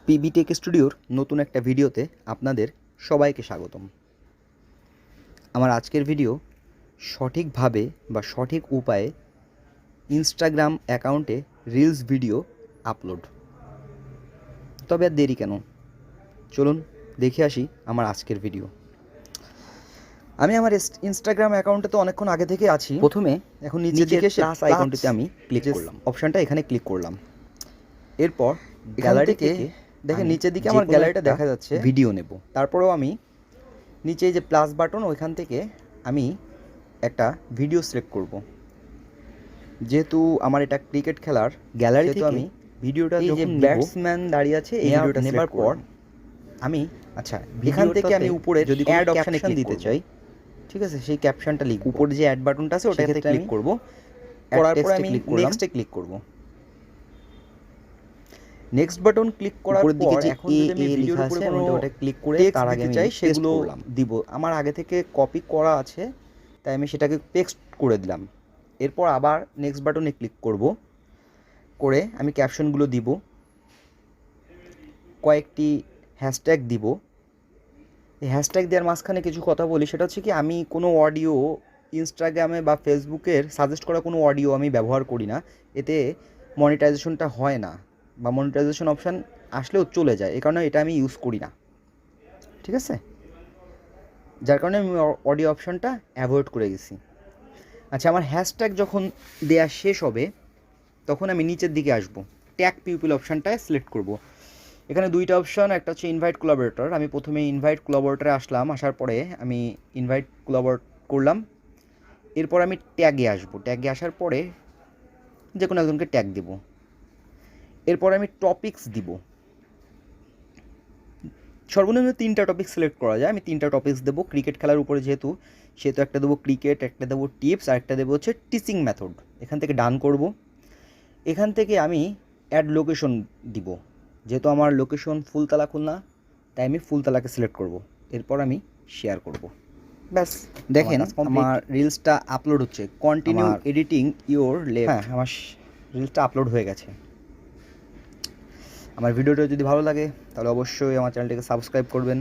PB take স্টুডিওর নতুন একটা ভিডিওতে আপনাদের সবাইকে স্বাগতম। আমার আজকের ভিডিও সঠিকভাবে বা সঠিক উপায়ে ইনস্টাগ্রাম অ্যাকাউন্টে রিলস ভিডিও আপলোড। তবে আর দেরি কেন, চলুন দেখে আসি আমার আজকের ভিডিও। আমি আমার ইনস্টাগ্রাম অ্যাকাউন্টে তো অনেকক্ষণ আগে থেকে আছি। প্রথমে এখন নিচের দিকে প্লাস আইকনটিতে আমি ক্লিক করলাম, অপশানটা এখানে ক্লিক করলাম। এরপর গ্যালারি থেকে দেখেন নিচের দিকে আমার গ্যালারিটা দেখা যাচ্ছে, ভিডিও নেব। তারপরেও আমি নিচে যে প্লাস বাটন ওইখান থেকে আমি একটা ভিডিও সিলেক্ট করব। যেহেতু আমার এটা ক্রিকেট খেলার গ্যালারি থেকে আমি ভিডিওটা যে ব্যাটসম্যান দাঁড়িয়ে আছে এই ভিডিওটা নেবার পর আমি এখান থেকে আমি উপরে যদি অ্যাড অপশানে দিতে চাই, ঠিক আছে, সেই ক্যাপশনটা লিখব। উপরে যে অ্যাড বাটনটা আছে ওটাতে ক্লিক করব, করার পর আমি নেক্সটে ক্লিক করব। নেক্সট বাটন ক্লিক করার পর এখন যদি আমি ভিডিওর উপরে কোনো ওটা ক্লিক করে তার আগে আমি চাই সেগুলো দিব। আমার আগে থেকে কপি করা আছে তাই আমি সেটাকে পেস্ট করে দিলাম। এরপর আবার নেক্সট বাটনে ক্লিক করব, করে আমি ক্যাপশনগুলো দিব, কয়েকটি হ্যাশট্যাগ দিব। এই হ্যাশট্যাগ দেওয়ার মাঝখানে কিছু কথা বলি, সেটা হচ্ছে কি আমি কোনো অডিও ইনস্টাগ্রামে বা ফেসবুকের সাজেস্ট করা কোনো অডিও আমি ব্যবহার করি না, এতে মনিটাইজেশনটা হয় না বা মনিটাইজেশন অপশান আসলেও চলে যায়, এই কারণে এটা আমি ইউজ করি না, ঠিক আছে, যার কারণে আমি অডিও অপশানটা অ্যাভয়েড করে গেছি। আচ্ছা, আমার হ্যাশট্যাগ যখন দেয়া শেষ হবে তখন আমি নিচের দিকে আসব, ট্যাগ পিপল অপশানটায় সিলেক্ট করব। এখানে দুইটা অপশান, একটা হচ্ছে ইনভাইট কোলাবোরেটর। আমি প্রথমে ইনভাইট কোলাবোরেটরে আসলাম, আসার পরে আমি ইনভাইট কোলাবোরেট করলাম। এরপর আমি ট্যাগে আসব, ট্যাগে আসার পরে যে কোনো একজনকে ট্যাগ দেব। এরপর আমি টপিকস দিব, সর্বনিম্ন 3টা টপিক সিলেক্ট করা যায়, আমি 3টা টপিকস দেবো। ক্রিকেট খেলার উপরে যেহেতু সেহেতু একটা দেবো ক্রিকেট, একটা দেবো টিপস, আর একটা দেবো হচ্ছে টিচিং মেথড। এখান থেকে ডান করব। এখান থেকে আমি অ্যাড লোকেশন দিব, যেহেতু আমার লোকেশন ফুলতলা খুলনা তাই আমি ফুলতলাকে সিলেক্ট করব। এরপর আমি শেয়ার করব। ব্যাস, দেখেন আমার রিলসটা আপলোড হচ্ছে। Continue editing your left. হ্যাঁ, আমার রিলসটা আপলোড হয়ে গেছে। আমার ভিডিওটা যদি ভালো লাগে তাহলে অবশ্যই আমার চ্যানেলটিকে সাবস্ক্রাইব করবেন,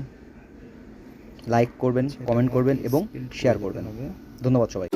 লাইক করবেন, কমেন্ট করবেন এবং শেয়ার করবেন। ধন্যবাদ সবাই।